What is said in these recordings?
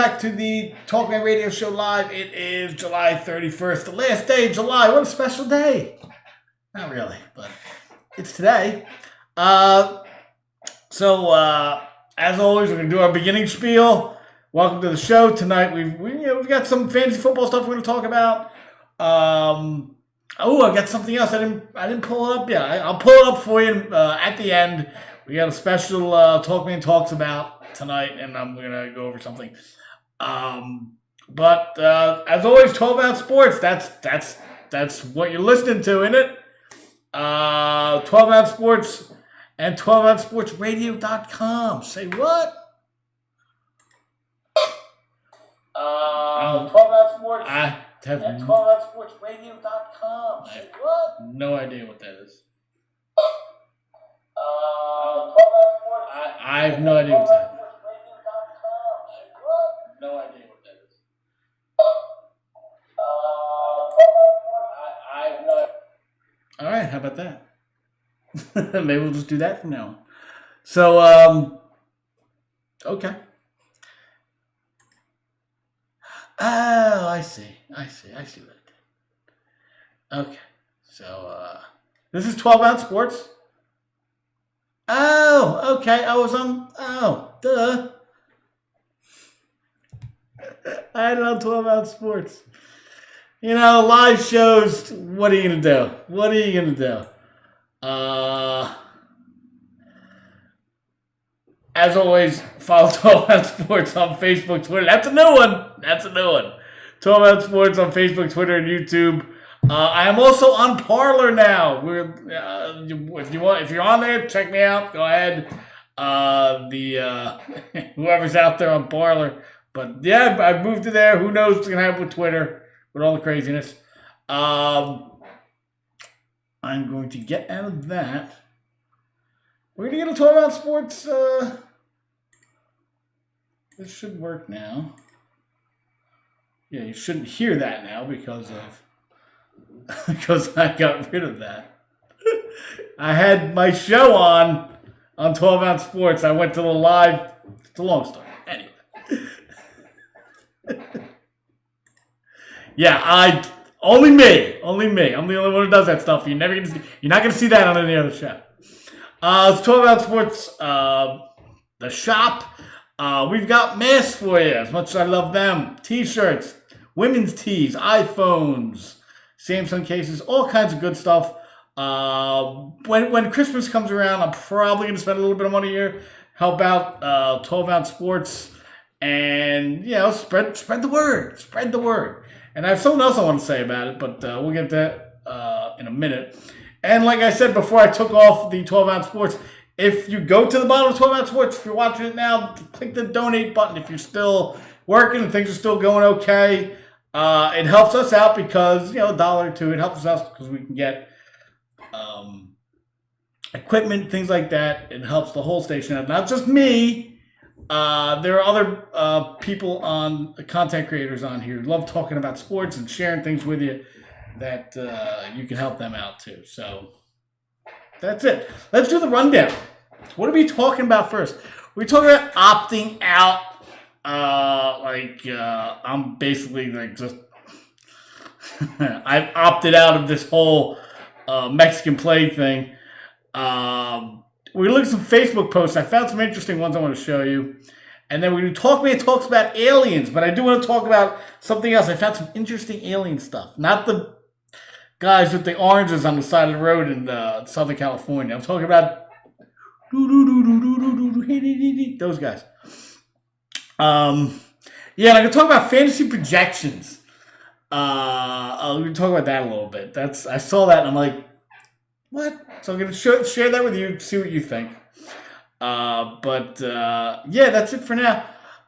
back to the Talkman Radio Show Live. It is July 31st, the last day of July. What a special day. Not really, but it's today. As always, we're going to do our beginning spiel. Welcome to the show. Tonight, we've got some fantasy football stuff we're going to talk about. I got something else. I didn't pull it up yet. I'll pull it up for you at the end. We got a special Talkman Talks about tonight, and I'm going to go over something. But as always, 12-ounce sports, that's what you're listening to, isn't it? 12-ounce sports and 12ouncesportsradio.com. Say what? 12-ounce sports and 12ouncesportsradio.com. Say what? No idea what that is. 12-ounce sports. I have no idea what that is. No idea what that is. I have no idea. All right, how about that? Maybe we'll just do that from now on. So, okay. Oh, I see what I did. Okay, so, this is 12-ounce sports. Oh, okay, duh. I love 12-ounce sports. You know, live shows, what are you going to do? As always, follow 12-ounce sports on Facebook, Twitter. That's a new one. 12-ounce sports on Facebook, Twitter, and YouTube. I am also on Parler now. If you're on there, check me out. Go ahead. Whoever's out there on Parler. But yeah, I've moved to there. Who knows what's going to happen with Twitter, with all the craziness. I'm going to get out of that. We're going to get a 12-ounce sports. This should work now. Yeah, you shouldn't hear that now because I got rid of that. I had my show on 12-ounce sports. I went to the live. It's a long story. Anyway. Yeah, only me. I'm the only one who does that stuff. You're not gonna see that on any other show. It's 12-ounce sports. The shop. We've got masks for you. As much as I love them, T-shirts, women's tees, iPhones, Samsung cases, all kinds of good stuff. When Christmas comes around, I'm probably gonna spend a little bit of money here. Help out 12-ounce sports. And, spread the word. Spread the word. And I have something else I want to say about it, but we'll get to that in a minute. And like I said before I took off the 12-ounce sports, if you go to the bottom of 12-ounce sports, if you're watching it now, click the donate button. If you're still working and things are still going okay, it helps us out because, $1 or $2, it helps us out because we can get equipment, things like that. It helps the whole station out. Not just me. There are other people content creators on here who love talking about sports and sharing things with you that you can help them out too. So that's it. Let's do the rundown. What are we talking about first? We're talking about opting out. I'm basically just I've opted out of this whole Mexican plague thing. We're going to look at some Facebook posts. I found some interesting ones I want to show you. And then we're going to talks about aliens. But I do want to talk about something else. I found some interesting alien stuff. Not the guys with the oranges on the side of the road in Southern California. I'm talking about those guys. I'm going to talk about fantasy projections. We're going to talk about that a little bit. I saw that and I'm like, what? So I'm going to share that with you, see what you think. That's it for now.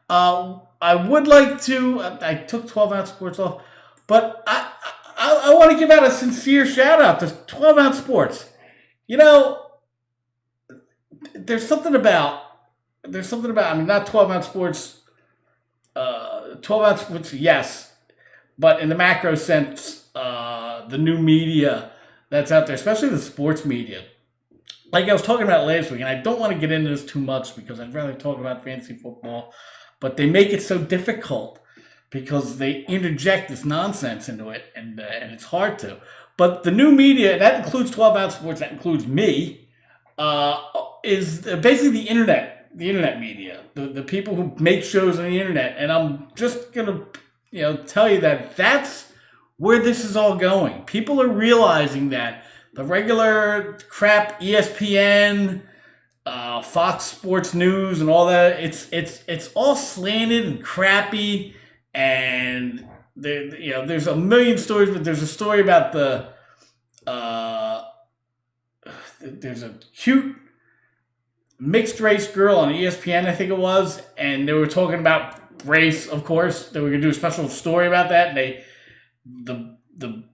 I would like to, I took 12-ounce sports off, but I want to give out a sincere shout out to 12-ounce sports. There's something about, not 12-ounce sports, 12-ounce sports, yes, but in the macro sense, the new media that's out there, especially the sports media. Like I was talking about last week, and I don't want to get into this too much because I'd rather talk about fantasy football. but they make it so difficult because they interject this nonsense into it, and it's hard to. But the new media, that includes 12 Ounce Sports, that includes me, is basically the internet media, the people who make shows on the internet. And I'm just going to tell you that that's where this is all going. People are realizing that the regular crap ESPN, Fox Sports News, and all that, it's all slanted and crappy. And there's a million stories, but there's a story about there's a cute mixed race girl on ESPN, I think it was, and they were talking about race, of course. They were going to do a special story about that, and the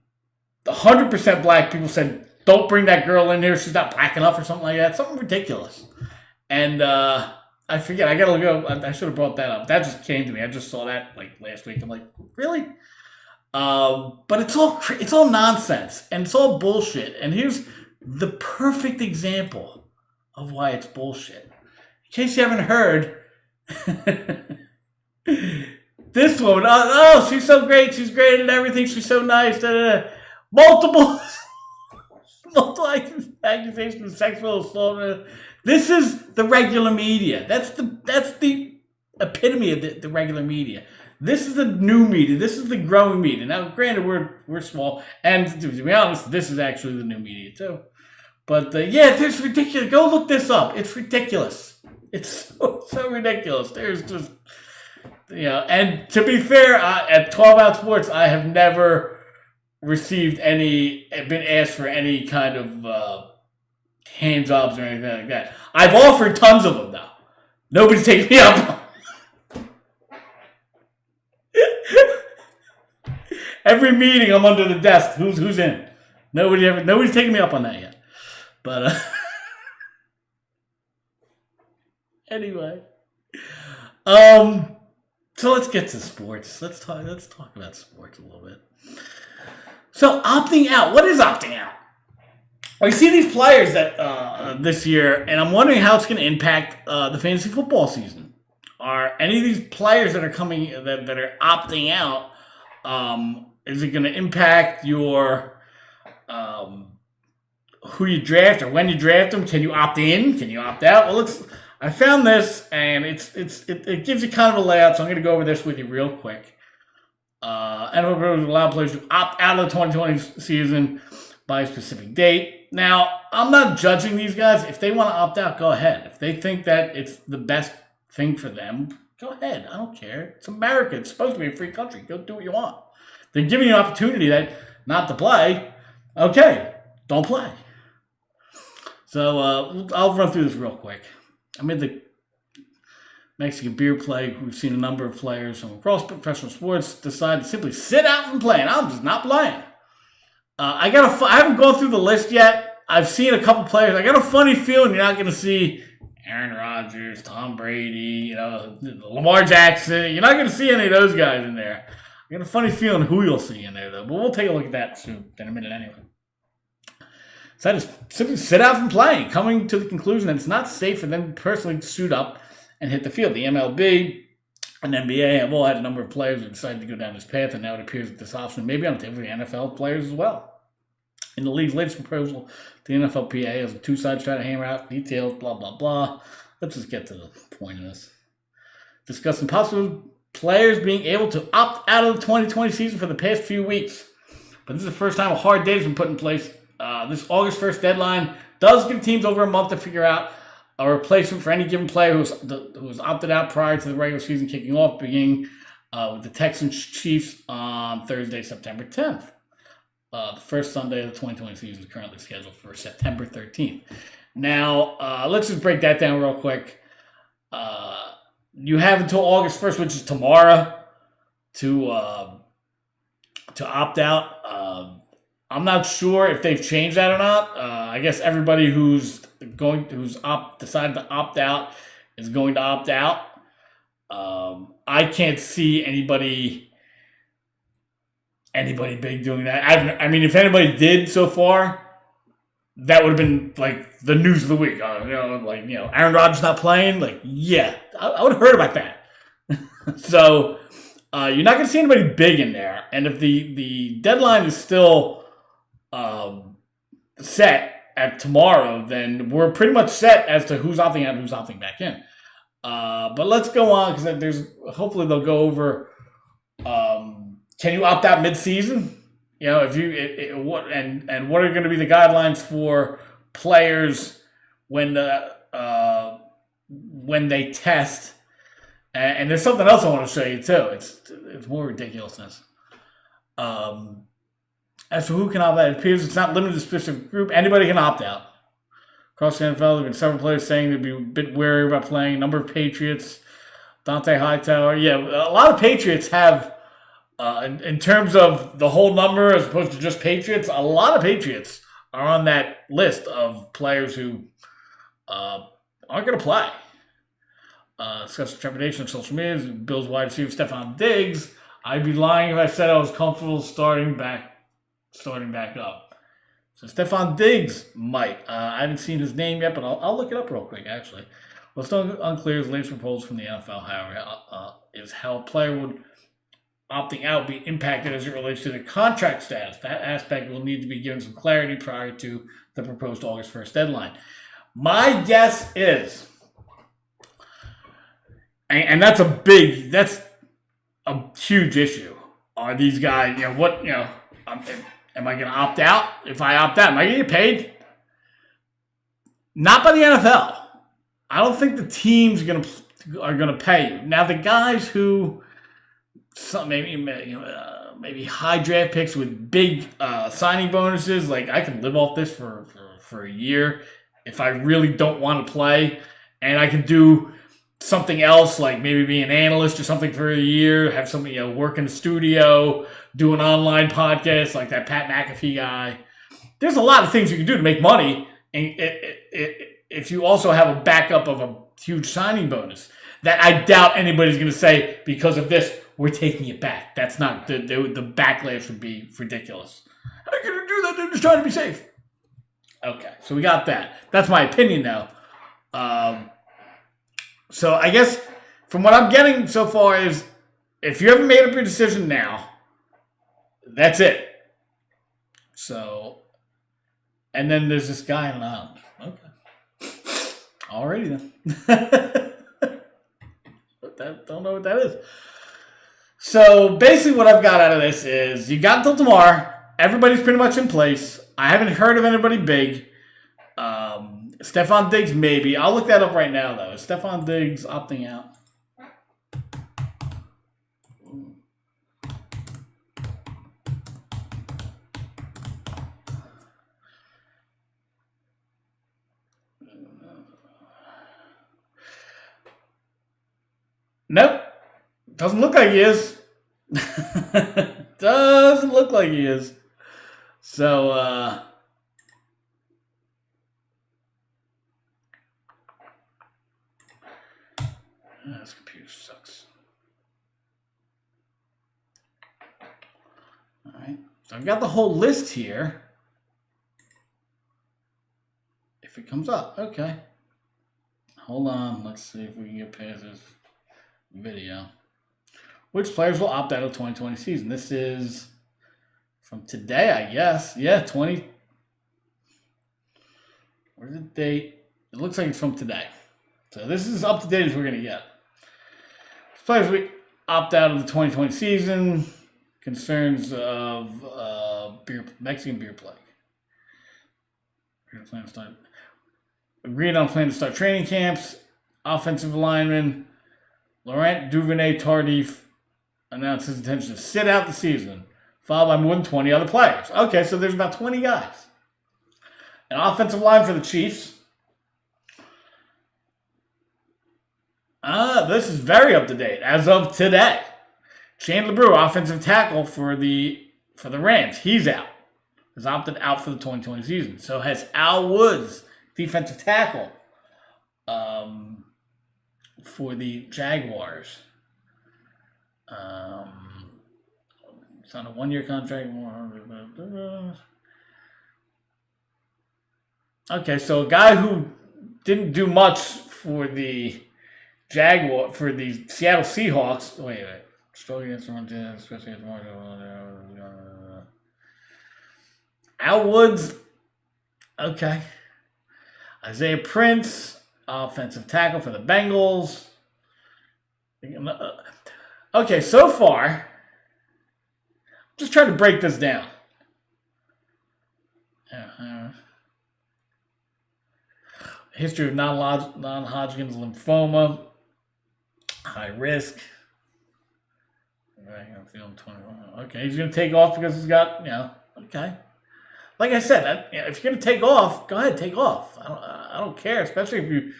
100% black people said, don't bring that girl in here, she's not black enough or something like that. Something ridiculous. And I forget, I gotta go. I should have brought that up. That just came to me. I just saw that like last week. I'm like, really? But it's all nonsense, and it's all bullshit. And here's the perfect example of why it's bullshit. In case you haven't heard, this woman, oh, she's so great, she's great and everything, she's so nice. Multiple accusations of sexual assault. This is the regular media. That's the epitome of the regular media. This is the new media. This is the growing media. Now, granted, we're small, and to be honest, this is actually the new media too. But yeah, it's ridiculous. Go look this up. It's ridiculous. It's so ridiculous. There's just and to be fair, at 12 Ounce Sports, I have never been asked for any kind of hand jobs or anything like that. I've offered tons of them though. Nobody's taken me up. Every meeting I'm under the desk. Who's in? Nobody's taken me up on that yet. But anyway. So let's get to sports. Let's talk about sports a little bit. So opting out. What is opting out? I see these players that this year, and I'm wondering how it's going to impact the fantasy football season. Are any of these players that are coming that are opting out? Is it going to impact your who you draft or when you draft them? Can you opt in? Can you opt out? Well, I found this, and it gives you kind of a layout. So I'm going to go over this with you real quick. And we're going to allow players to opt out of the 2020 season by a specific date. Now, I'm not judging these guys. If they want to opt out, go ahead. If they think that it's the best thing for them, go ahead. I don't care. It's America. It's supposed to be a free country. Go do what you want. They're giving you an opportunity not to play. Okay, don't play. So I'll run through this real quick. Amid the Mexican beer plague, we've seen a number of players from across professional sports decide to simply sit out from playing. I'm just not playing. I haven't gone through the list yet. I've seen a couple players. I got a funny feeling you're not going to see Aaron Rodgers, Tom Brady, Lamar Jackson. You're not going to see any of those guys in there. I got a funny feeling who you'll see in there, though. But we'll take a look at that soon, in a minute anyway. So I just simply sit out from playing, coming to the conclusion that it's not safe for them to personally suit up and hit the field. The MLB and NBA have all had a number of players who decided to go down this path, and now it appears that this option may be on the table for the NFL players as well. In the league's latest proposal, the NFLPA has a two-side try to hammer out details, blah, blah, blah. Let's just get to the point of this. Discussing possible players being able to opt out of the 2020 season for the past few weeks. But this is the first time a hard date has been put in place. This August 1st deadline does give teams over a month to figure out a replacement for any given player who was opted out prior to the regular season kicking off, beginning with the Texans Chiefs on Thursday, September 10th. The first Sunday of the 2020 season is currently scheduled for September 13th. Now, let's just break that down real quick. You have until August 1st, which is tomorrow, to opt out. I'm not sure if they've changed that or not. I guess everybody who's decided to opt out is going to opt out. I can't see anybody big doing that. I mean, if anybody did so far, that would have been like the news of the week. Aaron Rodgers not playing. Like, yeah, I would have heard about that. So you're not going to see anybody big in there. And if the deadline is still set at tomorrow, then we're pretty much set as to who's opting out and who's opting back in. But let's go on because hopefully they'll go over. Can you opt out mid-season? If you what are going to be the guidelines for players when they test? And there's something else I want to show you too. It's more ridiculousness. As for who can opt out, it appears it's not limited to a specific group. Anybody can opt out. Across the NFL, there have been several players saying they'd be a bit wary about playing. A number of Patriots, Dante Hightower. Yeah, a lot of Patriots have, in terms of the whole number as opposed to just Patriots, a lot of Patriots are on that list of players who aren't going to play. Discuss the trepidation of social media. Bills wide receiver Stephon Diggs. I'd be lying if I said I was comfortable starting back up. So Stephon Diggs might. I haven't seen his name yet, but I'll look it up real quick, actually. Well, still unclear as latest proposal from the NFL, however, is how a player would opting out be impacted as it relates to the contract status. That aspect will need to be given some clarity prior to the proposed August 1st deadline. My guess is, and that's a huge issue. Are these guys, am I going to opt out? If I opt out, am I going to get paid? Not by the NFL. I don't think the teams are going to pay you. Now, the guys who maybe high draft picks with big signing bonuses, like I can live off this for a year if I really don't want to play, and I can do something else, like maybe be an analyst or something for a year, have somebody work in the studio, do an online podcast like that Pat McAfee guy. There's a lot of things you can do to make money, and if you also have a backup of a huge signing bonus, that I doubt anybody's going to say, because of this, we're taking it back. That's not, the backlash would be ridiculous. How are you going to do that? They're just trying to be safe. Okay, so we got that. That's my opinion now. So I guess from what I'm getting so far is, if you haven't made up your decision now, that's it. So, and then there's this guy on the island. Okay. Alrighty then. Don't know what that is. So basically what I've got out of this is, you got until tomorrow. Everybody's pretty much in place. I haven't heard of anybody big. Stephon Diggs, maybe. I'll look that up right now, though. Is Stephon Diggs opting out? Nope. Doesn't look like he is. Doesn't look like he is. So, this computer sucks. All right. So I've got the whole list here. If it comes up. Okay. Hold on. Let's see if we can get past this video. Which players will opt out of 2020 season? This is from today, I guess. Yeah, 20. Where's the date? It looks like it's from today. So this is up to date as we're going to get. Players we opt out of the 2020 season. Concerns of Mexican beer plague. Agreed on plan to start training camps. Offensive lineman Laurent Duvernay-Tardif announced his intention to sit out the season, followed by more than 20 other players. Okay, so there's about 20 guys. An offensive line for the Chiefs. This is very up to date as of today. Chandler Brewer, offensive tackle for the Rams, he's out. Has opted out for the 2020 season. So has Al Woods, defensive tackle, for the Jaguars. It's on a one-year contract. Okay, so a guy who didn't do much for the Jaguar for the Seattle Seahawks. Wait. Struggle against the run, especially against Al Woods. Okay. Isaiah Prince, offensive tackle for the Bengals. Okay, so far, just trying to break this down. History of non-Hodgkin's lymphoma, high risk. I'm feeling 21. Okay, he's going to take off because he's got, okay. Like I said, if you're going to take off, go ahead, take off. I don't care, especially if you,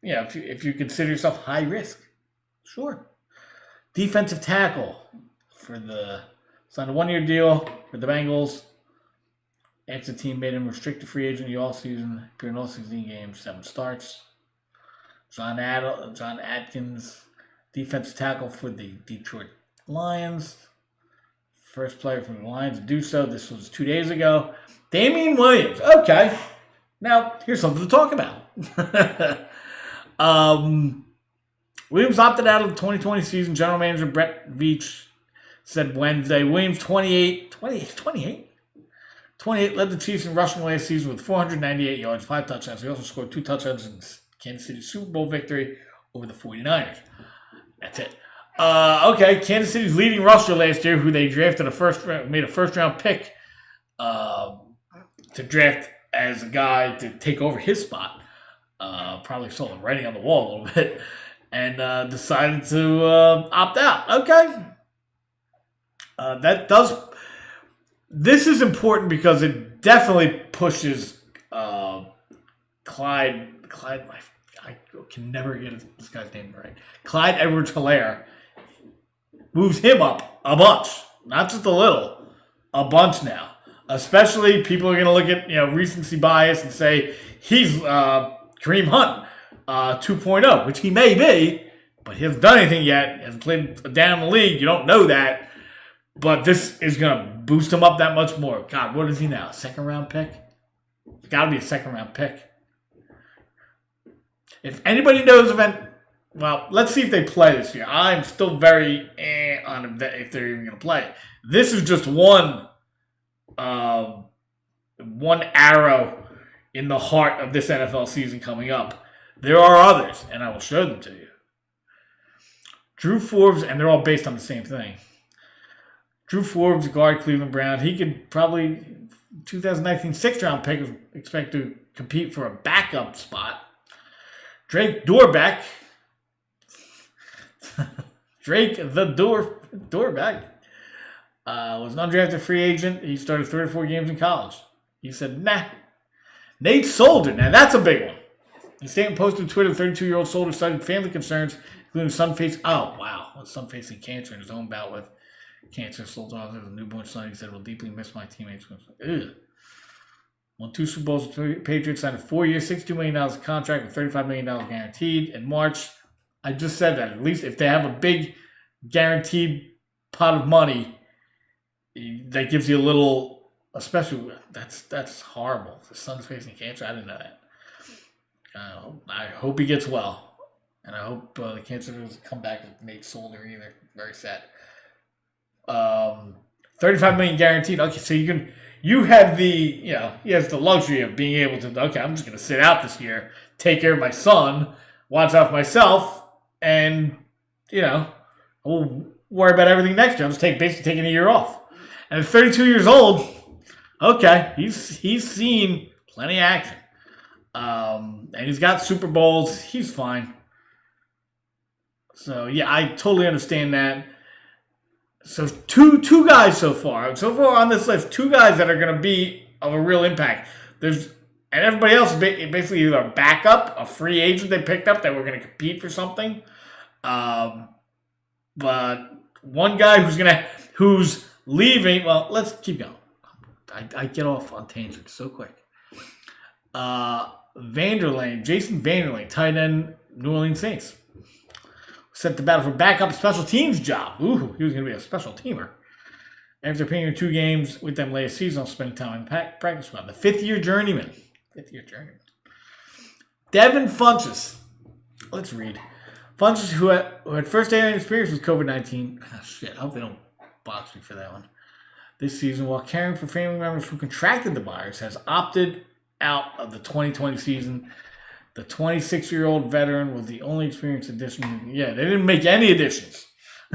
if you consider yourself high risk. Sure. Defensive tackle signed a 1-year deal for the Bengals. After the team made him restricted free agent the all-season, appeared in all 16 games, 7 starts. John Atkins, defensive tackle for the Detroit Lions. First player from the Lions to do so. This was 2 days ago. Damian Williams. Okay. Now, here's something to talk about. Williams opted out of the 2020 season. General manager Brett Veach said Wednesday. Williams, 28, led the Chiefs in rushing last season with 498 yards, 5 touchdowns. He also scored 2 touchdowns in Kansas City's Super Bowl victory over the 49ers. That's it. Okay, Kansas City's leading rusher last year, who they drafted made a first-round pick to draft as a guy to take over his spot. Probably saw the writing on the wall a little bit, and decided to opt out. Okay. This is important because it definitely pushes Clyde. I can never get this guy's name right. Clyde Edwards-Helaire moves him up a bunch, not just a little, a bunch now. Especially people are going to look at recency bias and say he's Kareem Hunt 2.0, which he may be, but he hasn't done anything yet. He hasn't played down the league. You don't know that. But this is going to boost him up that much more. God, what is he now? Second-round pick? It's got to be a second-round pick. If anybody knows well, let's see if they play this year. I'm still very on if they're even going to play. This is just one arrow in the heart of this NFL season coming up. There are others, and I will show them to you. Drew Forbes, and they're all based on the same thing. Drew Forbes, guard, Cleveland Brown. He could probably, 2019 6th-round pick, expect to compete for a backup spot. Drake Dorbeck. Dorbeck was an undrafted free agent. He started 3 or 4 games in college. He said, nah. Nate Solder. Now, that's a big one. In a statement posted on Twitter, 32-year-old Solder cited family concerns, including son facing cancer in his own bout with cancer. Solder has a newborn son. He said, "Will deeply miss my teammates." Ugh. Won 2 Super Bowls with the Patriots, signed a 4-year, $62 million contract with $35 million guaranteed in March. I just said that. At least if they have a big guaranteed pot of money, that gives you a little, especially, that's horrible. His son's facing cancer. I didn't know that. I hope he gets well. And I hope the cancer doesn't come back with Nate Solder either. Very sad. $35 million guaranteed. Okay, so you have he has the luxury of being able to, okay, I'm just going to sit out this year, take care of my son, watch out for myself, and, we'll worry about everything next year. I'll just basically taking a year off. And at 32 years old, okay, he's seen plenty of action. And he's got Super Bowls. He's fine. So, yeah, I totally understand that. So, two guys so far. So far on this list, 2 guys that are going to be of a real impact. And everybody else is basically either a backup, a free agent they picked up that were going to compete for something. But one guy who's leaving. Well, let's keep going. I get off on tangents so quick. Jason Vanderlane, tight end, New Orleans Saints. Set to battle for backup special teams job. Ooh, he was going to be a special teamer. After appearing in 2 games with them last season, spending time in practice squad. The 5th-year journeyman. Devin Funchess. Let's read. Funches who had first alien experience with COVID-19. Oh, shit, I hope they don't box me for that one. This season, while caring for family members who contracted the virus, has opted out of the 2020 season. The 26-year-old veteran was the only experienced addition. Yeah, they didn't make any additions.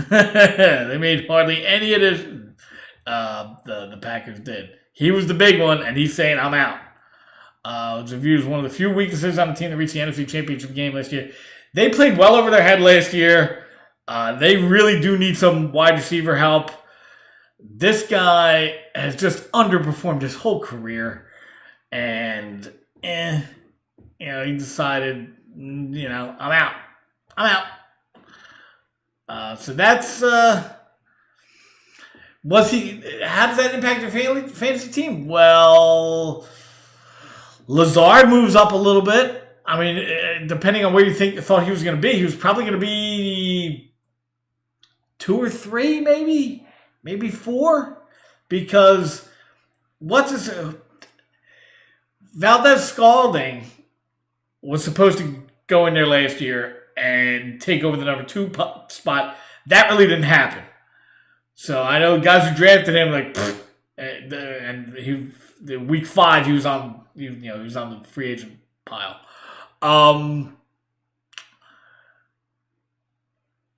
They made hardly any additions. The Packers did. He was the big one, and he's saying, I'm out. It was reviewed as one of the few weaknesses on the team that reached the NFC Championship game last year. They played well over their head last year. They really do need some wide receiver help. This guy has just underperformed his whole career. And, he decided, I'm out. So that's, how does that impact your fantasy team? Well, Lazard moves up a little bit. I mean, depending on where you thought he was going to be, he was probably going to be 2 or 3, maybe 4, because Valdez-Scalding was supposed to go in there last year and take over the number 2 spot. That really didn't happen. So I know guys who drafted him and week 5 he was on the free agent pile.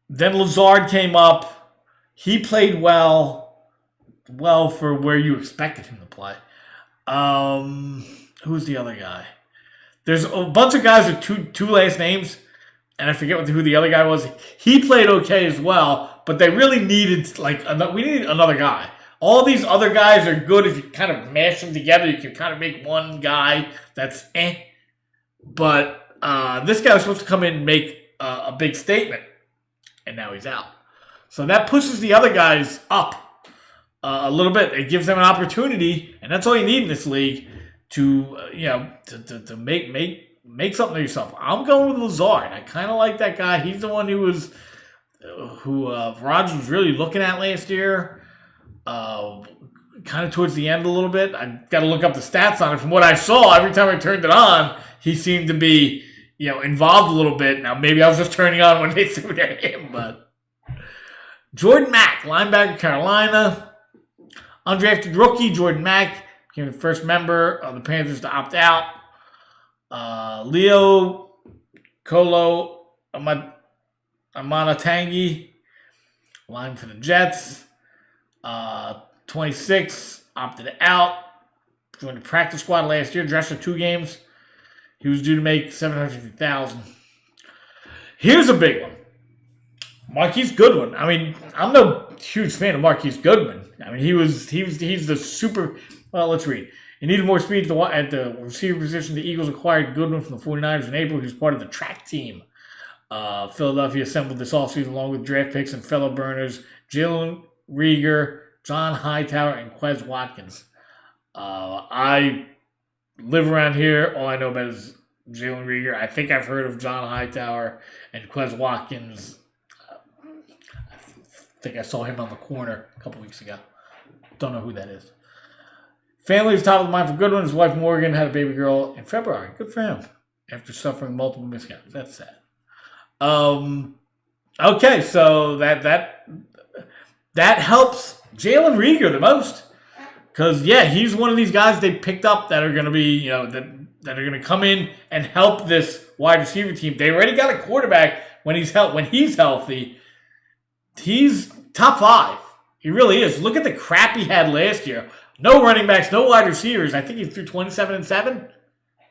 Then Lazard came up. He played well for where you expected him to play. Who's the other guy? There's a bunch of guys with two last names, and I forget who the other guy was. He played okay as well, but they really needed we needed another guy. All these other guys are good if you kind of mash them together. You can kind of make one guy that's But this guy was supposed to come in and make a big statement, and now he's out. So that pushes the other guys up a little bit. It gives them an opportunity, and that's all you need in this league to make something of yourself. I'm going with Lazard. I kind of like that guy. He's the one who Rodgers was really looking at last year. Kind of towards the end a little bit. I got to look up the stats on it. From what I saw, every time I turned it on, he seemed to be, involved a little bit. Now, maybe I was just turning on when they threw to him, but Jordan Mack, linebacker, Carolina. Undrafted rookie, Jordan Mack, became the first member of the Panthers to opt out. Leo Kolo Amanatangi, line for the Jets. 26, opted out. Joined the practice squad last year, dressed for 2 games. He was due to make $750,000. Here's a big one. Marquise Goodwin. I mean, I'm no huge fan of Marquise Goodwin. I mean, he's the super. Well, let's read. He needed more speed at the receiver position. The Eagles acquired Goodwin from the 49ers in April. He was part of the track team. Philadelphia assembled this offseason along with draft picks and fellow burners Jalen Rieger, John Hightower, and Quez Watkins. I live around here. All I know about is Jalen Rieger. I think I've heard of John Hightower and Quez Watkins. I think I saw him on the corner a couple weeks ago. Don't know who that is. Family is top of the mind for Goodwin. His wife Morgan had a baby girl in February. Good for him. After suffering multiple miscarriages. That's sad. Okay, so that helps Jalen Rieger the most. Because, he's one of these guys they picked up that are going to be, that are going to come in and help this wide receiver team. They already got a quarterback when he's healthy. He's top 5. He really is. Look at the crap he had last year. No running backs, no wide receivers. I think he threw 27-7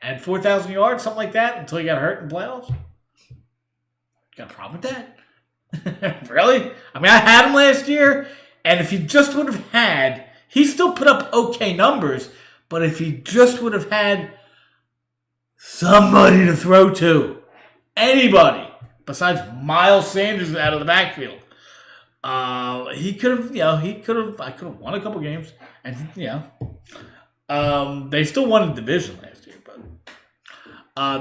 and 4,000 yards, something like that, until he got hurt in playoffs. Got a problem with that? Really? I mean, I had him last year, and if he just would have had, he still put up okay numbers, but if he just would have had somebody to throw to, anybody besides Miles Sanders out of the backfield, he could have, I could have won a couple games, and they still won the division last year, but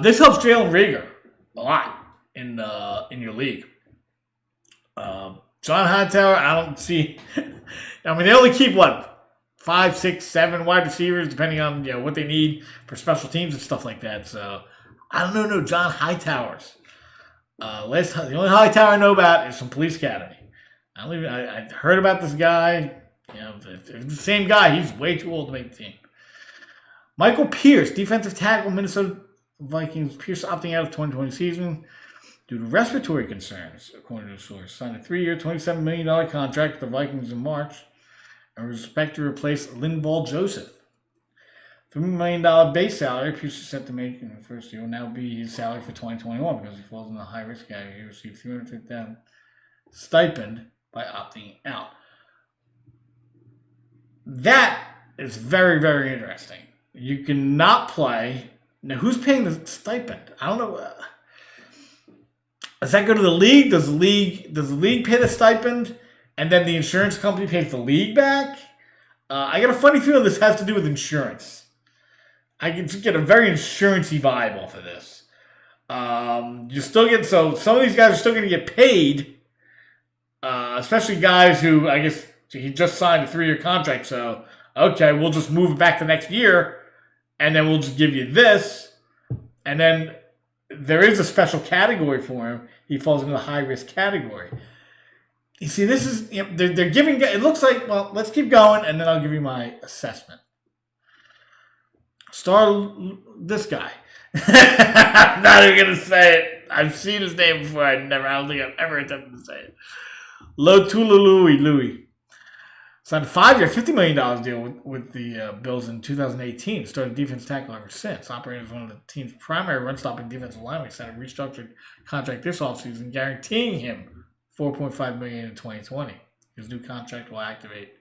this helps Jalen Rieger a lot in your league. John Hightower, I don't see. I mean, they only keep 5, 6, 7 wide receivers, depending on what they need for special teams and stuff like that. So I don't know. No, John Hightower's The only Hightower I know about is from Police Academy. I heard about this guy. If it's the same guy, he's way too old to make the team. Michael Pierce, defensive tackle, Minnesota Vikings. Pierce opting out of 2020 season due to respiratory concerns, according to the source. Signed a 3-year, $27 million contract with the Vikings in March and was expected to replace Linval Joseph. $3 million base salary Pierce is set to make in the first year will now be his salary for 2021 because he falls in the high-risk category. He received $350,000 stipend by opting out. That is very, very interesting. You cannot play. Now, who's paying the stipend? I don't know. Does that go to the league? Does the league pay the stipend, and then the insurance company pays the league back? I got a funny feeling this has to do with insurance. I can just get a very insurance-y vibe off of this. You still get some of these guys are still going to get paid, especially guys who I guess he just signed a 3-year contract. So okay, we'll just move it back to next year, and then we'll just give you this, and then there is a special category for him. He falls into the high-risk category. You see, this is they're giving. It looks like let's keep going, and then I'll give you my assessment. This guy. I'm not even going to say it. I've seen his name before. I don't think I've ever attempted to say it. Louis. Signed a 5-year, $50 million deal with the Bills in 2018. Started defense tackle ever since. Operated as one of the team's primary run-stopping defensive linemen. Signed a restructured contract this offseason, guaranteeing him $4.5 million in 2020. His new contract will activate.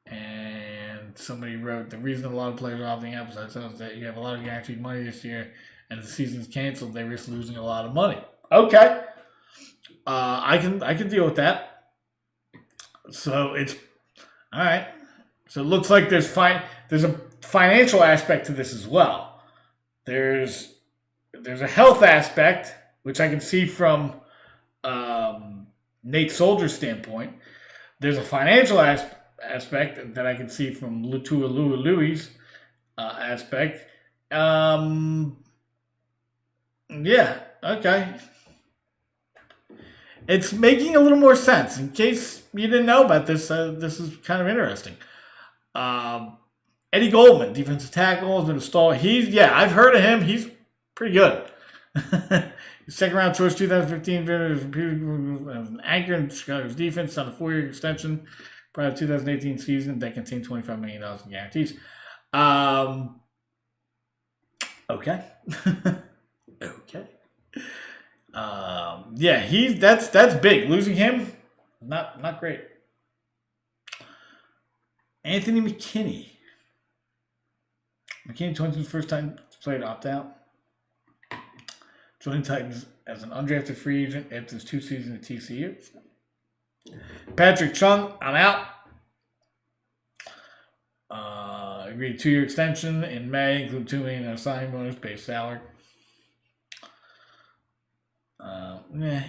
And somebody wrote, the reason a lot of players are opting out besides is that you have a lot of guaranteed money this year, and if the season's canceled, they risk losing a lot of money. Okay. I can deal with that. So it's all right. So it looks like there's a financial aspect to this as well. There's a health aspect, which I can see from Nate Soldier's standpoint. There's a financial aspect that I can see from Louis' aspect. Yeah, okay. It's making a little more sense. In case you didn't know about this, this is kind of interesting. Eddie Goldman, defensive tackle, has been installed. I've heard of him. He's pretty good. Second round choice, 2015, as an anchor in Chicago's defense on a 4-year extension prior to the 2018 season that contained $25 million in guarantees. Okay. Okay. That's big. Losing him, not great. Anthony McKinney. McKinney, 22's first time played opt-out. Joined Titans as an undrafted free agent after his 2 seasons at TCU. Patrick Chung, I'm out. Agreed 2-year extension in May, including $2 million in signing bonus, base salary.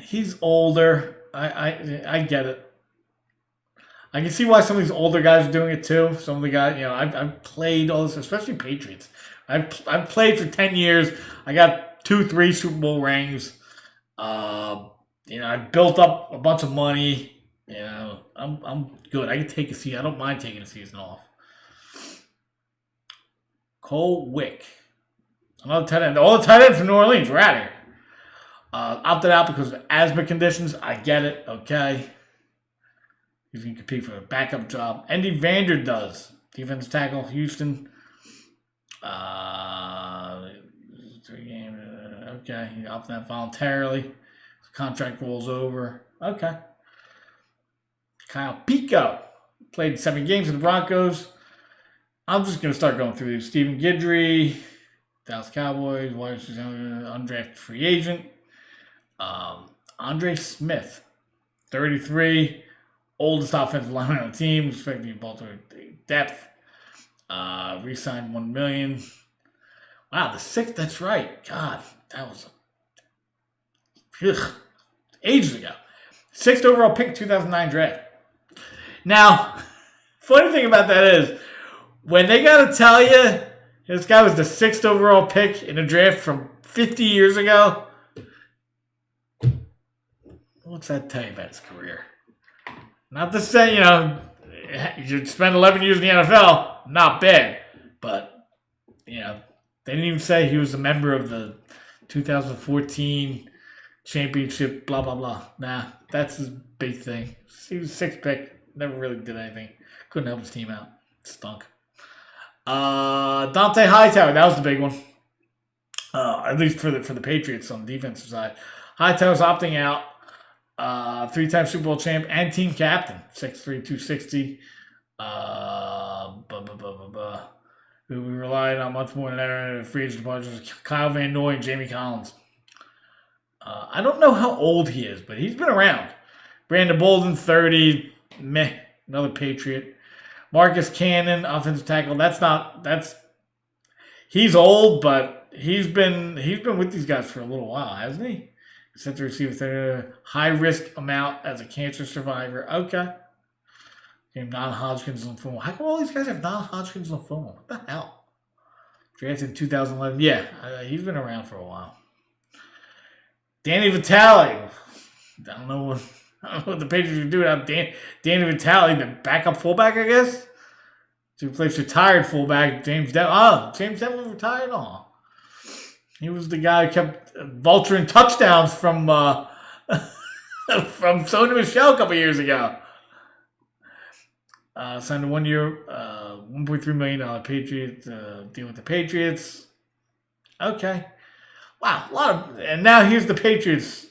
He's older. I get it. I can see why some of these older guys are doing it too. Some of the guys, I've played all this, especially Patriots. I've played for 10 years. I got 2-3 Super Bowl rings. I've built up a bunch of money. I'm good. I can take a season. I don't mind taking a season off. Cole Wick, another tight end. All the tight ends from New Orleans. We're out of here. Opted out because of asthma conditions. I get it. Okay. He's going to compete for a backup job. Andy Vander does. Defensive tackle, Houston. 3 games. Okay. He opted out voluntarily. His contract rolls over. Okay. Kyle Pico. Played 7 games with the Broncos. I'm just going to start going through these. Stephen Guidry. Dallas Cowboys. Washington undrafted free agent. Andre Smith. 33. Oldest offensive lineman on the team, expecting Baltimore depth. Re-signed $1 million. Wow, the 6th. That's right. God, that was ages ago. 6th overall pick, 2009 draft. Now, funny thing about that is, when they gotta tell you this guy was the 6th overall pick in a draft from 50 years ago. What's that tell you about his career? Not to say, you spend 11 years in the NFL, not bad. But, they didn't even say he was a member of the 2014 championship, blah, blah, blah. Nah, that's his big thing. He was 6th pick, never really did anything. Couldn't help his team out. Stunk. Dante Hightower, that was the big one. At least for the Patriots on the defensive side. Hightower's opting out. 3-time Super Bowl champ and team captain. 6'3", 260. Who we relied on much more than ever. Free agent departures. Kyle Van Noy and Jamie Collins. I don't know how old he is, but he's been around. Brandon Bolden, 30. Meh. Another Patriot. Marcus Cannon, offensive tackle. He's old, but he's been with these guys for a little while, hasn't he? Set to receive a high risk amount as a cancer survivor. Okay. Non-Hodgkin's lymphoma. How come all these guys have non-Hodgkin's lymphoma? What the hell? Drafted in 2011. Yeah, he's been around for a while. Danny Vitale. I don't know what the Patriots are doing without Danny Vitale, the backup fullback, I guess. To replace retired fullback James Devlin. James Devlin retired? Oh. He was the guy who kept vulturing touchdowns from Sony Michel a couple years ago. Signed a 1-year, $1.3 million Patriot deal with the Patriots. Okay. Wow, and now here's the Patriots.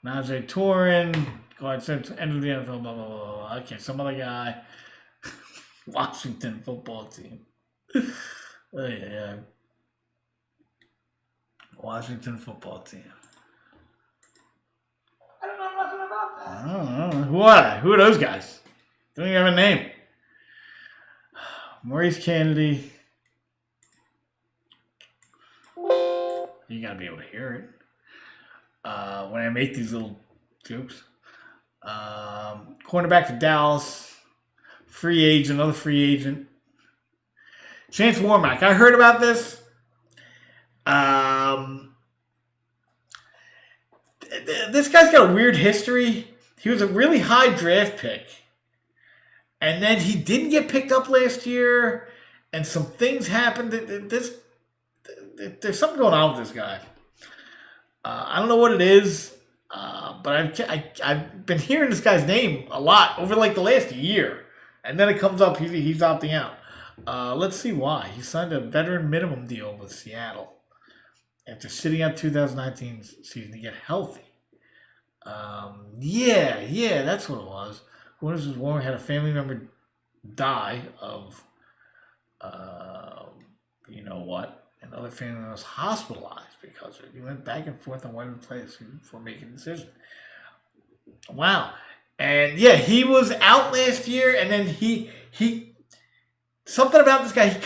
Najee Turin, end of the NFL, blah, blah, blah, blah. Okay, some other guy. Washington football team. Oh, yeah. Washington football team. I don't know nothing about that. I don't know. Who are those guys? Don't even have a name. Maurice Kennedy. You gotta be able to hear it. When I make these little jokes. Cornerback for Dallas. Free agent, another free agent. Chance Warmack. I heard about this. This guy's got a weird history. He was a really high draft pick. And then he didn't get picked up last year. And some things happened. There's something going on with this guy. I don't know what it is. But I've been hearing this guy's name a lot over like the last year. And then it comes up, he's opting out. Let's see why. He signed a veteran minimum deal with Seattle after sitting out 2019 season to get healthy. Yeah, that's what it was. Corners was warm, had a family member die of, you know what? Another family member was hospitalized because of it. He went back and forth on whether to play before making a decision. Wow. And yeah, he was out last year, and then he something about this guy, he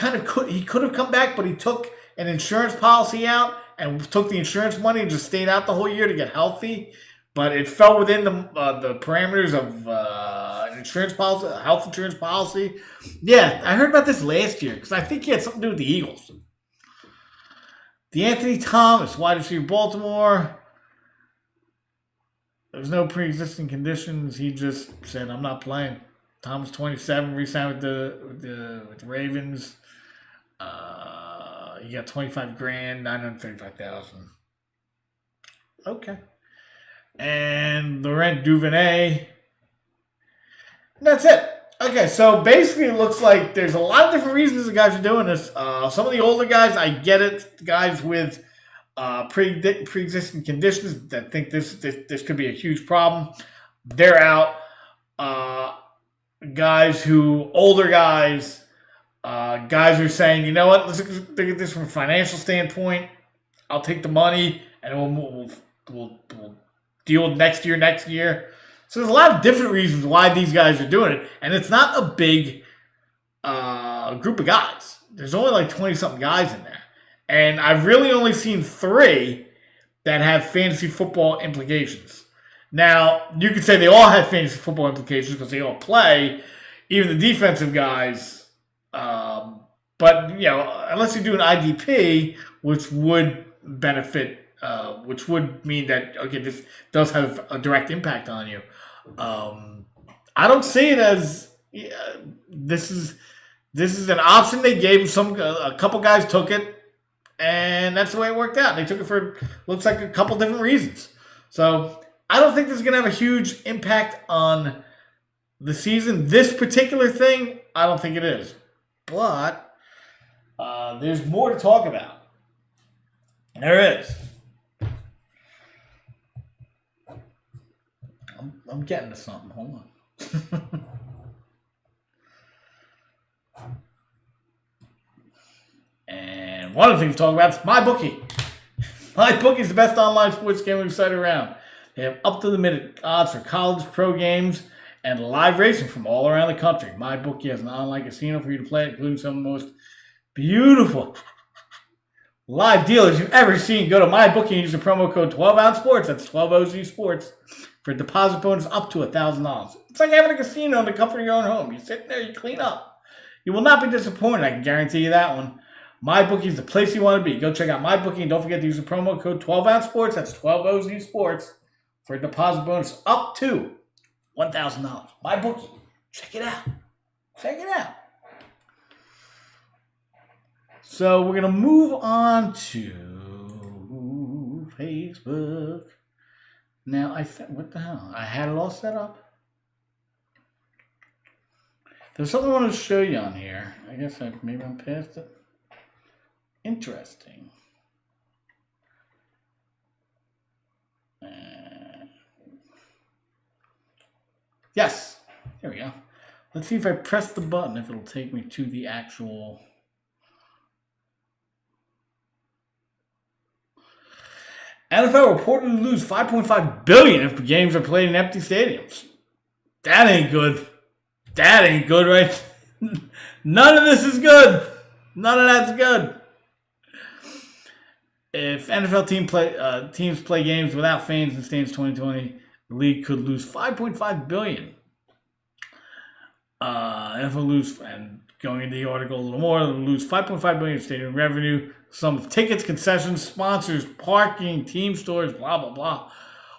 could have come back, but he took an insurance policy out and took the insurance money and just stayed out the whole year to get healthy. But it fell within the parameters of an insurance policy, a health insurance policy. Yeah, I heard about this last year because I think he had something to do with the Eagles. DeAnthony Thomas, wide receiver, Baltimore. There's no pre-existing conditions. He just said, "I'm not playing." Thomas, 27, re-signed with the Ravens. He got $25,000, $935,000. Okay. And Laurent Duvernay. And that's it. Okay, so basically it looks like there's a lot of different reasons the guys are doing this. Some of the older guys, I get it. The guys with pre-existing conditions that think this could be a huge problem, they're out. Older guys are saying, you know what, let's look at this from a financial standpoint. I'll take the money and we'll deal with next year. So there's a lot of different reasons why these guys are doing it, and it's not a big group of guys. There's only like 20-something guys in there. And I've really only seen 3 that have fantasy football implications. Now, you could say they all have fantasy football implications because they all play. Even the defensive guys, But unless you do an IDP, which would benefit, which would mean that this does have a direct impact on you. I don't see it as this is an option they gave. A couple guys took it, and that's the way it worked out. They took it for looks like a couple different reasons. So I don't think this is going to have a huge impact on the season. This particular thing, I don't think it is. But there's more to talk about. There is. I'm getting to something. Hold on. And one of the things to talk about is MyBookie. MyBookie is the best online sports gambling site around. They have up-to-the-minute odds for college, pro games, and live racing from all around the country. MyBookie has an online casino for you to play, including some of the most beautiful live dealers you've ever seen. Go to MyBookie and use the promo code 12OunceSports. That's 12OZ Sports for a deposit bonus up to $1,000. It's like having a casino in the comfort of your own home. You sit there, you clean up. You will not be disappointed. I can guarantee you that one. MyBookie is the place you want to be. Go check out MyBookie and don't forget to use the promo code 12OunceSports. That's 12OZ Sports for a deposit bonus up to $1,000. MyBookie. Check it out. Check it out. So we're going to move on to Facebook. Now, what the hell? I had it all set up. There's something I wanted to show you on here. I guess maybe I'm past it. Interesting. Yes. Here we go. Let's see if I press the button, if it'll take me to the actual... NFL reported to lose $5.5 billion if games are played in empty stadiums. That ain't good. That ain't good, right? None of this is good. None of that's good. If NFL teams play games without fans in stands 2020, the league could lose $5.5 billion. NFL lose, and going into the article a little more, they'll lose $5.5 billion in stadium revenue. Some of tickets, concessions, sponsors, parking, team stores, blah, blah, blah.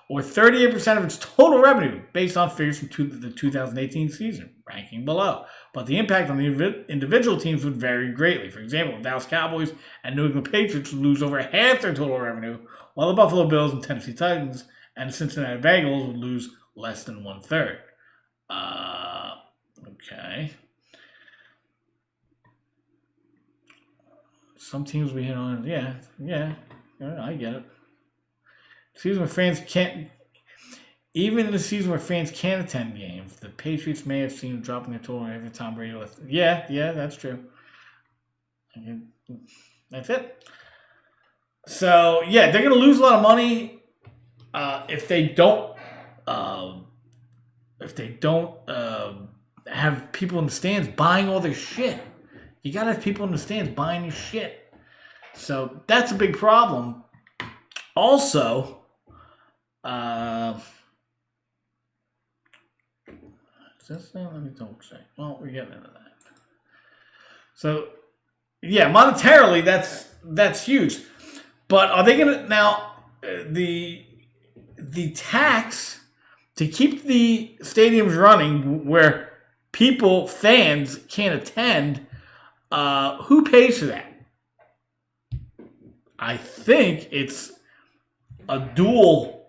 Or 38% of its total revenue based on figures from the 2018 season, ranking below. But the impact on the individual teams would vary greatly. For example, the Dallas Cowboys and New England Patriots would lose over half their total revenue, while the Buffalo Bills and Tennessee Titans and the Cincinnati Bengals would lose less than 1/3. Okay. Some teams we hit on, yeah, I get it. Season where fans can't, even in the season where fans can't attend games, the Patriots may have seen dropping their total every time Brady left. Yeah, that's true. That's it. So yeah, they're gonna lose a lot of money if they don't have people in the stands buying all their shit. You gotta have people in the stands buying your shit. So that's a big problem. Also, is this thing? Let me double check. Well, we're getting into that. So, yeah, monetarily, that's huge. But are they gonna now the tax to keep the stadiums running where fans can't attend? Who pays for that? I think it's a dual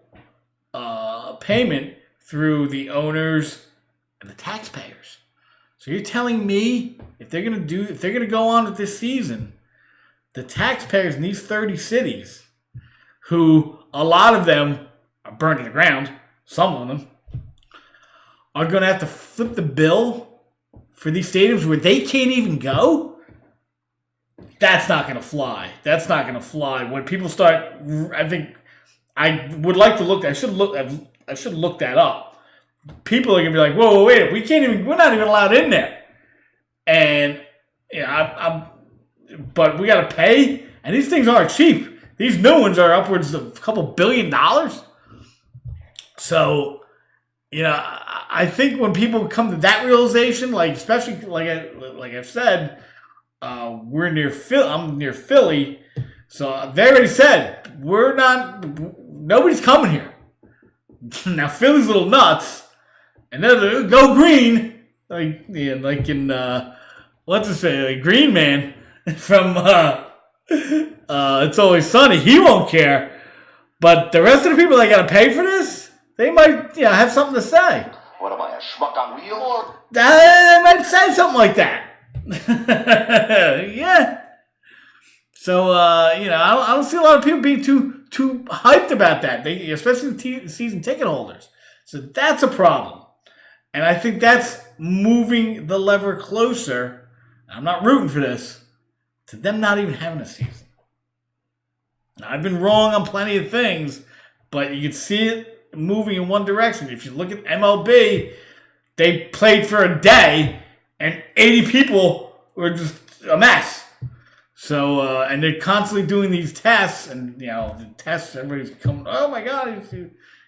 payment through the owners and the taxpayers. So you're telling me if they're gonna go on with this season, the taxpayers in these 30 cities, who a lot of them are burned to the ground, some of them, are gonna have to flip the bill for these stadiums where they can't even go? That's not going to fly. That's not going to fly. When people start, I think I would like to look. I should look that up. People are going to be like, "Whoa, wait! We're not even allowed in there." And but we got to pay. And these things aren't cheap. These new ones are upwards of a couple $1 billion. So, I think when people come to that realization, like especially like I've said. we're near Philly. I'm near Philly, so they already said nobody's coming here. Now Philly's a little nuts, and they're like, go green, like in what's it say, like Green Man from It's Always Sunny. He won't care, but the rest of the people that got to pay for this, they might have something to say. What am I, a schmuck on wheels? They might say something like that. Yeah. So I don't see a lot of people being too hyped about that. Especially the season ticket holders. So that's a problem, and I think that's moving the lever closer. I'm not rooting for this to them not even having a season. Now, I've been wrong on plenty of things, but you can see it moving in one direction. If you look at MLB, they played for a day, and 80 people were just a mess. So, and they're constantly doing these tests, and, the tests, everybody's coming, oh my God,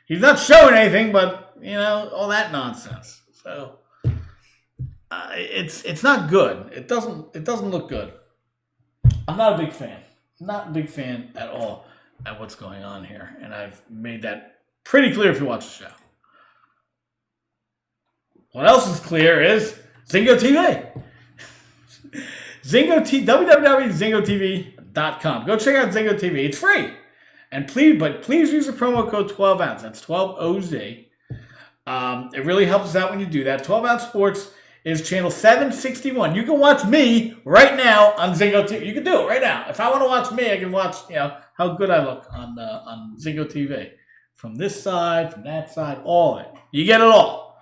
he's not showing anything, but, all that nonsense. So, it's not good. It doesn't look good. I'm not a big fan. Not a big fan at all at what's going on here, and I've made that pretty clear if you watch the show. What else is clear is Zingo TV. www.zingotv.com. Go check out Zingo TV. It's free. And please use the promo code 12ounce. That's 12OZ. It really helps us out when you do that. 12 Ounce Sports is channel 761. You can watch me right now on Zingo TV. You can do it right now. If I want to watch me, I can watch, how good I look on Zingo TV. From this side, from that side, all of it. You get it all.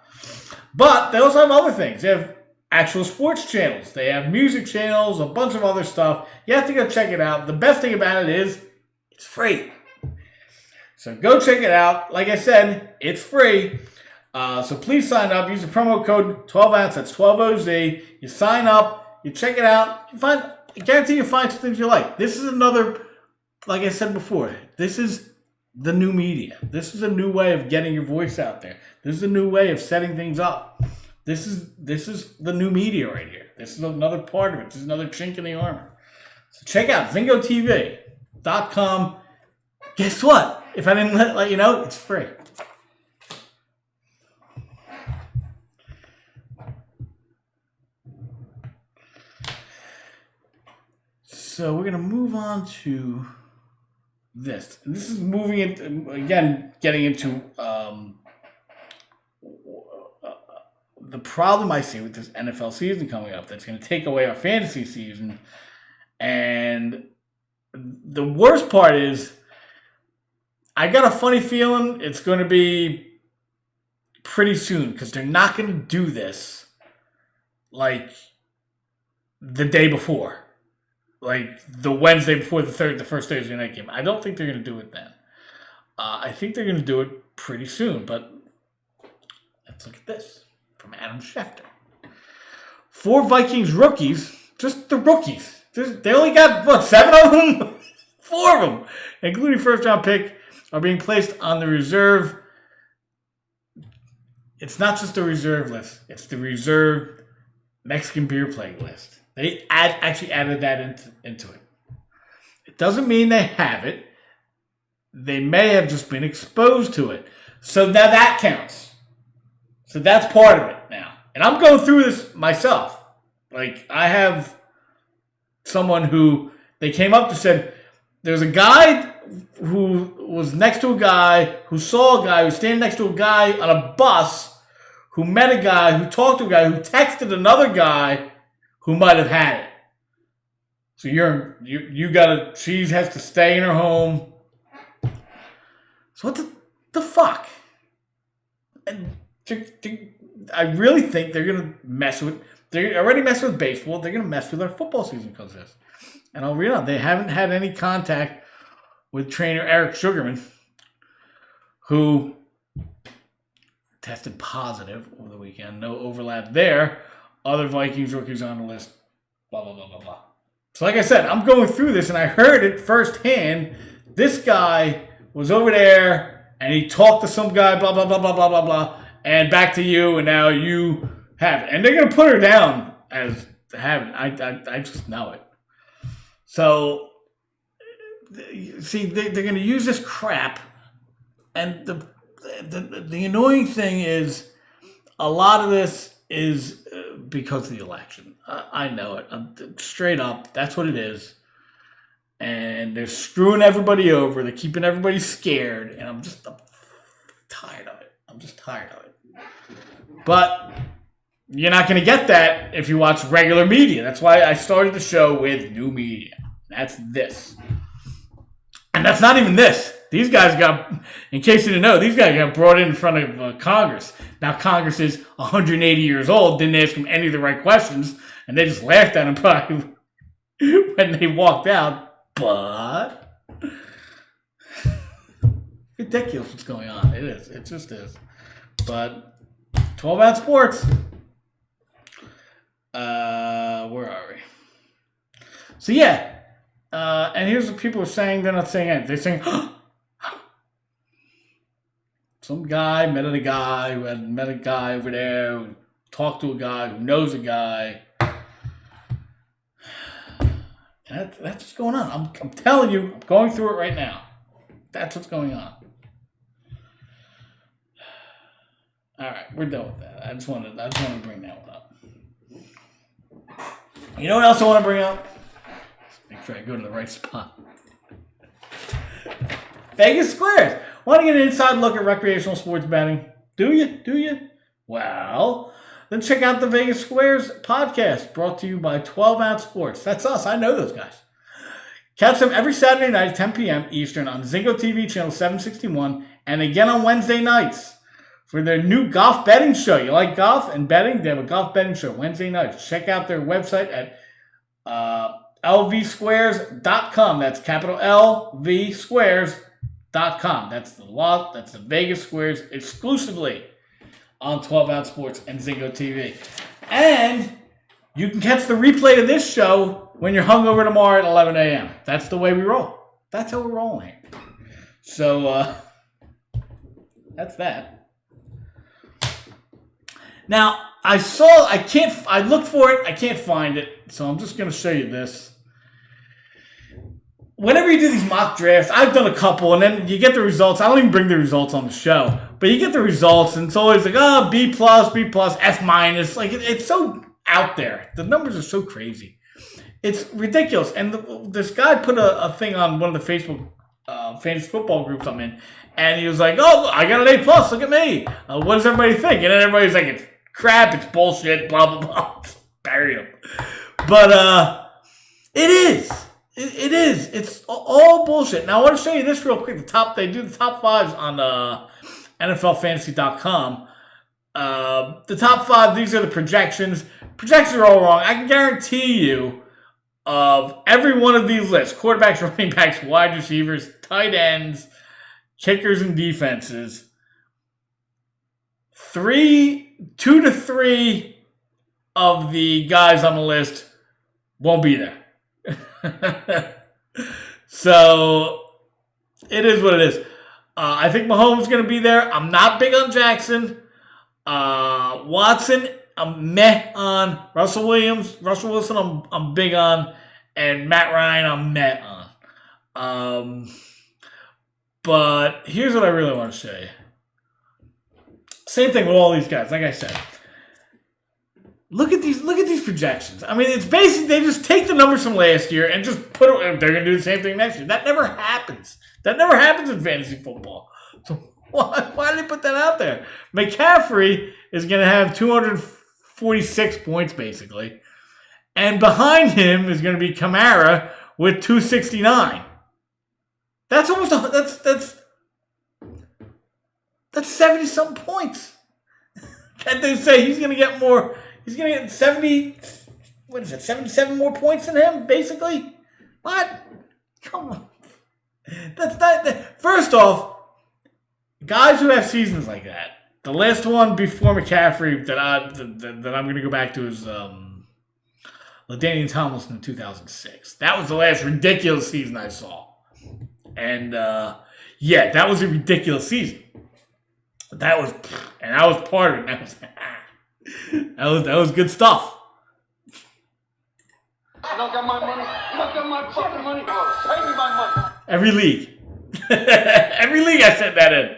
But they also have other things. They have actual sports channels. They have music channels, a bunch of other stuff. You have to go check it out. The best thing about it is it's free. So go check it out. Like I said, it's free. So please sign up. Use the promo code 12ounce. That's 12OZ. You sign up. You check it out. I guarantee you find some things you like. This is another, like I said before, this is the new media. This is a new way of getting your voice out there. This is a new way of setting things up. This is the new media right here. This is another part of it. This is another chink in the armor. So check out zingotv.com. Guess what? If I didn't let you know, it's free. So we're going to move on to this. And this is moving into, again, getting into the problem I see with this NFL season coming up that's going to take away our fantasy season. And the worst part is I got a funny feeling it's going to be pretty soon because they're not going to do this like the day before. Like the Wednesday before the first Thursday night game. I don't think they're going to do it then. I think they're going to do it pretty soon. But let's look at this from Adam Schefter. 4 Vikings rookies, just the rookies. They only got, 7 of them? 4 of them, including first-round pick, are being placed on the reserve. It's not just the reserve list. It's the reserve Mexican beer plague list. They actually added that into it. It doesn't mean they have it. They may have just been exposed to it. So now that counts. So that's part of it now. And I'm going through this myself. Like, I have someone who, they came up and said, there's a guy who was next to a guy, who saw a guy, who was standing next to a guy on a bus, who met a guy, who talked to a guy, who texted another guy, who might have had it. So she has to stay in her home. So what the fuck? And I really think they're going to they're already messing with baseball. They're going to mess with our football season because of this. And I'll read on. They haven't had any contact with trainer Eric Sugarman, who tested positive over the weekend. No overlap there. Other Vikings rookies on the list, blah, blah, blah, blah, blah. So like I said, I'm going through this, and I heard it firsthand. This guy was over there, and he talked to some guy, blah, blah, blah, blah, blah, blah, blah, and back to you, and now you have it. And they're going to put her down as haven't. I just know it. So, see, they're going to use this crap, and the annoying thing is a lot of this is because of the election. I know it. I'm straight up. That's what it is. And they're screwing everybody over. They're keeping everybody scared, and I'm tired of it. I'm just tired of it. But you're not going to get that if you watch regular media. That's why I started the show with new media. That's this. And that's not even this. These guys got, in case you didn't know, these guys got brought in front of Congress. Now, Congress is 180 years old, didn't ask them any of the right questions, and they just laughed at them probably when they walked out. But ridiculous what's going on. It is. It just is. But 12 Out Sports. Where are we? So yeah. And here's what people are saying. They're not saying anything. They're saying some guy met a guy who had met a guy over there who talked to a guy who knows a guy. That's what's going on. I'm telling you, I'm going through it right now. That's what's going on. All right, we're done with that. I just wanted to bring that one up. You know what else I want to bring up? Make sure I go to the right spot. Vegas Squares. Want to get an inside look at recreational sports betting? Do you? Well, then check out the Vegas Squares podcast brought to you by 12 Out Sports. That's us. I know those guys. Catch them every Saturday night at 10 p.m. Eastern on Zingo TV channel 761 and again on Wednesday nights for their new golf betting show. You like golf and betting? They have a golf betting show Wednesday nights. Check out their website at lvsquares.com. That's capital LVSquares.com. That's the Vegas Squares exclusively on 12 Out Sports and Zingo TV. And you can catch the replay of this show when you're hungover tomorrow at 11 a.m. That's the way we roll. That's how we're rolling here. So, that's that. Now, I looked for it, I can't find it, so I'm just going to show you this. Whenever you do these mock drafts, I've done a couple, and then you get the results. I don't even bring the results on the show, but you get the results, and it's always like, B+, F-. Like, it's so out there. The numbers are so crazy. It's ridiculous. And this guy put a thing on one of the Facebook fantasy football groups I'm in, and he was like, I got an A+, look at me. What does everybody think? And then everybody's like, it's crap, it's bullshit, blah, blah, blah. Bury him. But it is. It is. It's all bullshit. Now, I want to show you this real quick. They do the top fives on NFLFantasy.com. The top five, these are the projections. Projections are all wrong. I can guarantee you of every one of these lists, quarterbacks, running backs, wide receivers, tight ends, kickers, and defenses, 2 to 3 of the guys on the list won't be there. So it is what it is. I think Mahomes is going to be there. I'm not big on Jackson. Watson, I'm meh on. Russell Wilson, I'm big on. And Matt Ryan, I'm meh on. But here's what I really want to show you. Same thing with all these guys. Like I said, look at these projections. I mean, it's basically they just take the numbers from last year and just put it. They're going to do the same thing next year. That never happens. That never happens in fantasy football. So why did they put that out there? McCaffrey is going to have 246 points basically, and behind him is going to be Kamara with 269. That's almost that's 70-something points. And they say he's going to get more. He's going to get 77 more points than him, basically? What? Come on. That's not. First off, guys who have seasons like that, the last one before McCaffrey that I'm going to go back to is LaDainian Tomlinson in 2006. That was the last ridiculous season I saw. And, yeah, that was a ridiculous season. That was part of it. That was good stuff. You don't got my money? You don't got my fucking money? Pay me my money. Every league. Every league I sent that in.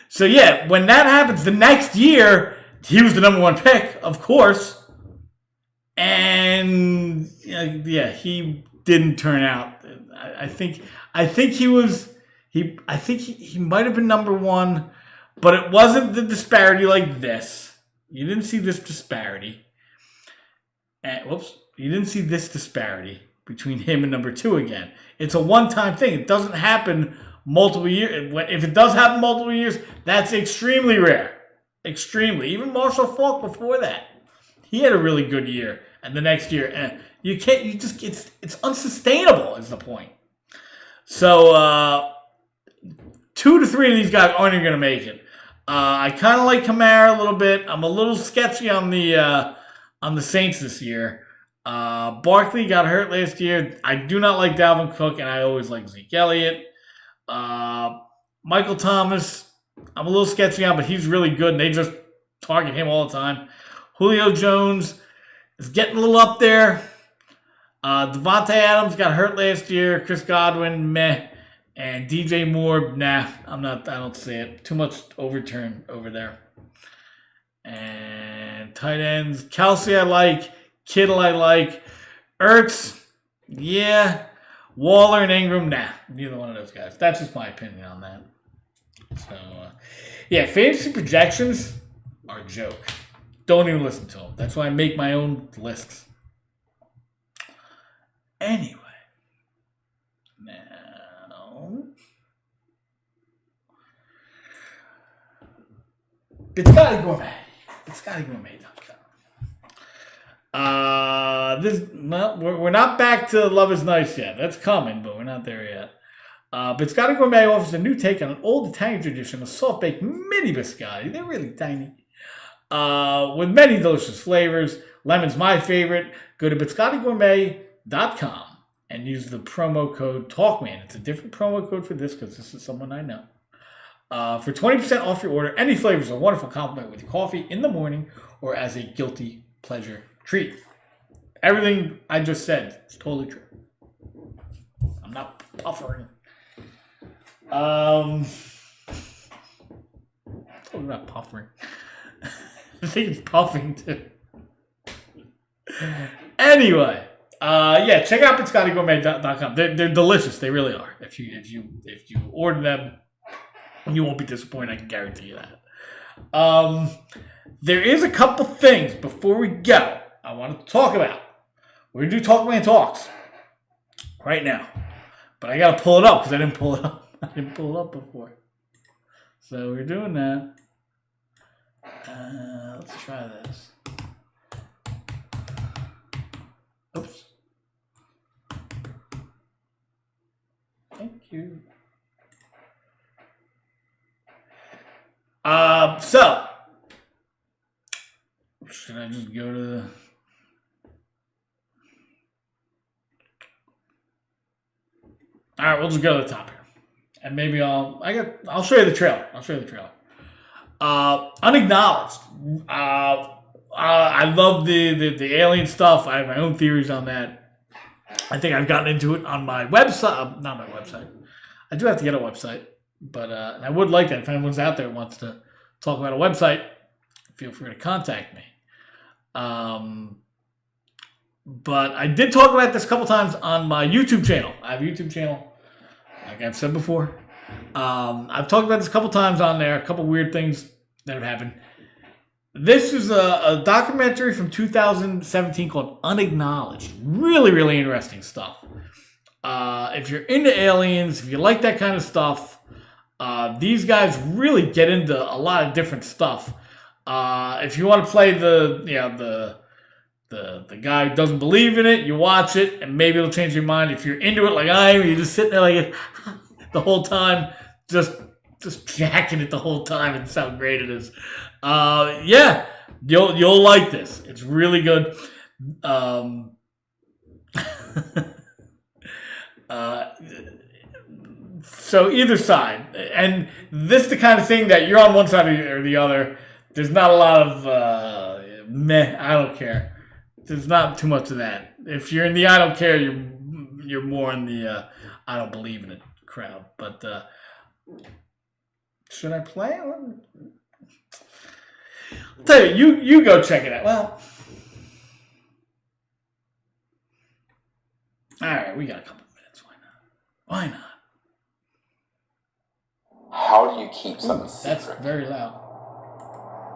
So yeah, when that happens, the next year, he was the number one pick, of course. And yeah, he didn't turn out. I think he might have been number one, but it wasn't the disparity like this. You didn't see this disparity. You didn't see this disparity between him and number two again. It's a one-time thing. It doesn't happen multiple years. If it does happen multiple years, that's extremely rare. Extremely. Even Marshall Faulk before that, he had a really good year, and the next year, it's unsustainable. Is the point. So 2 to 3 of these guys aren't even going to make it. I kind of like Kamara a little bit. I'm a little sketchy on the Saints this year. Barkley got hurt last year. I do not like Dalvin Cook, and I always like Zeke Elliott. Michael Thomas, I'm a little sketchy on, but he's really good, and they just target him all the time. Julio Jones is getting a little up there. Devontae Adams got hurt last year. Chris Godwin, meh. And DJ Moore, nah, I don't see it. Too much overturn over there. And tight ends, Kelsey I like. Kittle I like. Ertz, yeah. Waller and Ingram, nah. Neither one of those guys. That's just my opinion on that. So, yeah, fantasy projections are a joke. Don't even listen to them. That's why I make my own lists. Anyway. Now. BiscottiGourmet.com. We're not back to Love is Nice yet. That's coming, but we're not there yet. Biscotti Gourmet offers a new take on an old Italian tradition of soft-baked mini biscotti. They're really tiny. With many delicious flavors. Lemon's my favorite. Go to BiscottiGourmet.com and use the promo code TALKMAN. It's a different promo code for this because this is someone I know. For 20% off your order, any flavors are a wonderful compliment with your coffee in the morning or as a guilty pleasure treat. Everything I just said is totally true. I'm not puffering. Totally not puffering. I think it's puffing too. Anyway, yeah, check out BiscottiGourmet.com. They're delicious. They really are. If you order them, you won't be disappointed. I can guarantee you that. There is a couple things before we go I wanted to talk about. We're going to do Talkman Talks right now. But I got to pull it up because I didn't pull it up. I didn't pull it up before. So we're doing that. Let's try this. Oops. Thank you. So should I just go to the... All right, we'll just go to the top here. And maybe I'll show you the trailer. Unacknowledged. I love the alien stuff. I have my own theories on that. I think I've gotten into it on my website. Not my website. I do have to get a website. But and I would like that. If anyone's out there wants to talk about a website, feel free to contact me. But I did talk about this a couple times on my YouTube channel. I have a YouTube channel, like I've said before. I've talked about this a couple times on there, a couple weird things that have happened. This is a documentary from 2017 called Unacknowledged. Really, really interesting stuff. If you're into aliens, if you like that kind of stuff, these guys really get into a lot of different stuff. If you want to play the guy who doesn't believe in it, you watch it, and maybe it'll change your mind. If you're into it like I am, you just sit there like the whole time, just jacking it the whole time. It's how great it is. Yeah, you'll like this. It's really good. So either side, and this is the kind of thing that you're on one side or the other. There's not a lot of meh. I don't care. There's not too much of that. If you're in the I don't care, you're more in the I don't believe in it crowd. But should I play? I'll tell you go check it out. Well, all right, we got a couple minutes. Why not? How do you keep something secret? That's very loud.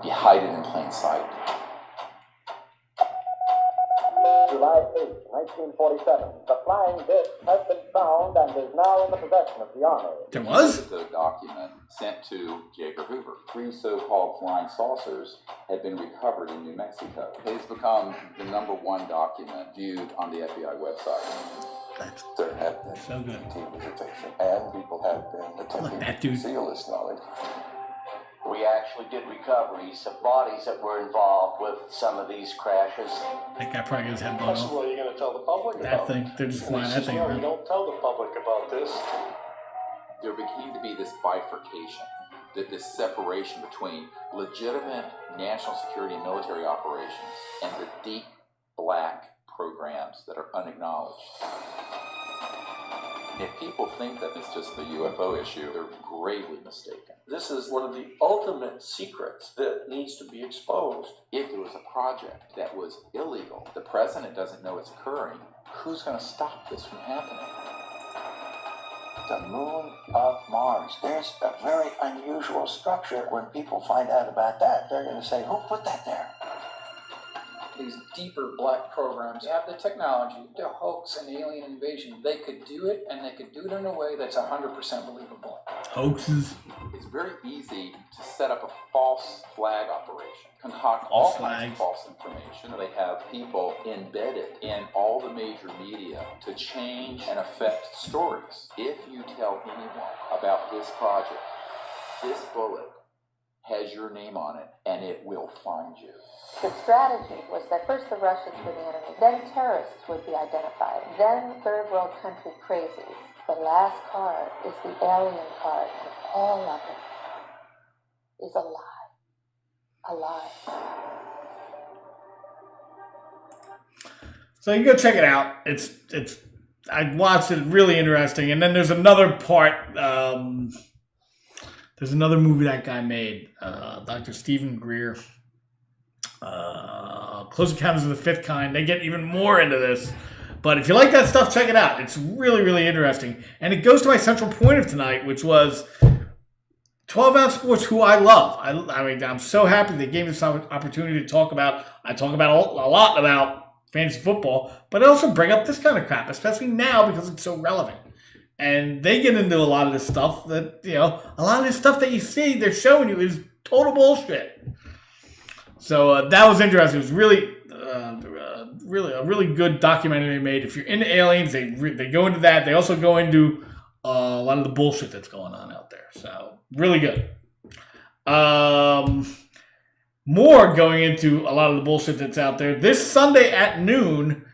You hide it in plain sight. July 8, 1947. The flying disc has been found and is now in the possession of the Army. There was? The document sent to J. Edgar Hoover. 3 so-called flying saucers had been recovered in New Mexico. It has become the #1 document viewed on the FBI website. There had been So good. team visitation, and people had been attempting that to dude. conceal this knowledge. We actually did recoveries of bodies that were involved with some of these crashes. That guy probably got his head blown That's off. what you're going to tell the public That about. thing, they're just And flying he that says, thing no, you around. don't tell the public about this. There became to be this bifurcation, this separation between legitimate national security and military operations and the deep black programs that are unacknowledged. If people think that it's just the UFO issue, they're gravely mistaken. This is one of the ultimate secrets that needs to be exposed. If there was a project that was illegal, the president doesn't know it's occurring, who's going to stop this from happening? The moon of Mars. There's a very unusual structure. When people find out about that, they're going to say, who put that there? These deeper black programs have the technology to hoax an alien invasion. They could do it, and they could do it in a way that's 100% believable. Hoaxes. It's very easy to set up a false flag operation, concoct all False kinds of flags. false information. They have people embedded in all the major media to change and affect stories. If you tell anyone about this project, this bullet has your name on it, and it will find you. The strategy was that first the Russians were the enemy, then terrorists would be identified, then third world country crazies. The last card is the alien card, and all of it is a lie. A lie. So you go check it out. It's I watched it, really interesting. And then there's another part. There's another movie that guy made, Dr. Stephen Greer. Close Encounters of the Fifth Kind. They get even more into this. But if you like that stuff, check it out. It's really, really interesting. And it goes to my central point of tonight, which was 12-ounce sports, who I love. I mean, I'm so happy they gave me this opportunity to talk about. I talk about a lot about fantasy football, but I also bring up this kind of crap, especially now because it's so relevant. And they get into a lot of this stuff that, a lot of this stuff that you see, they're showing you is total bullshit. So that was interesting. It was really a really good documentary they made. If you're into aliens, they go into that. They also go into a lot of the bullshit that's going on out there. So really good. More going into a lot of the bullshit that's out there. This Sunday at noon,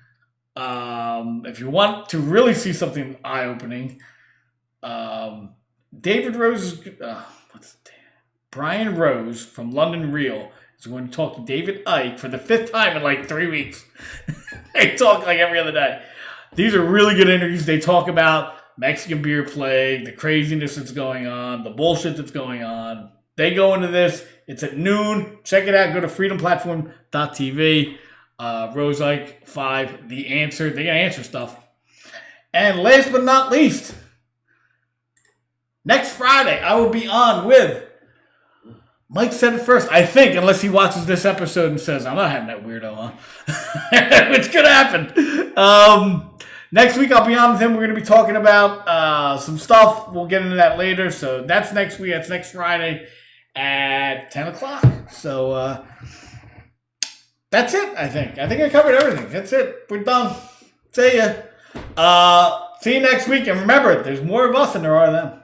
if you want to really see something eye-opening, David Rose, Brian Rose from London Real is going to talk to David Icke for the 5th time in like 3 weeks. They talk like every other day. These are really good interviews. They talk about Mexican beer plague, the craziness that's going on, the bullshit that's going on. They go into this. It's at noon. Check it out. Go to freedomplatform.tv. Rose Icke 5, The Answer. They got answer stuff. And last but not least, next Friday, I will be on with Mike said it first, I think, unless he watches this episode and says, I'm not having that weirdo on. Which could happen. Next week, I'll be on with him. We're going to be talking about some stuff. We'll get into that later. So that's next week. That's next Friday at 10 o'clock. So that's it, I think. I think I covered everything. That's it. We're done. See ya. See you next week. And remember, there's more of us than there are of them.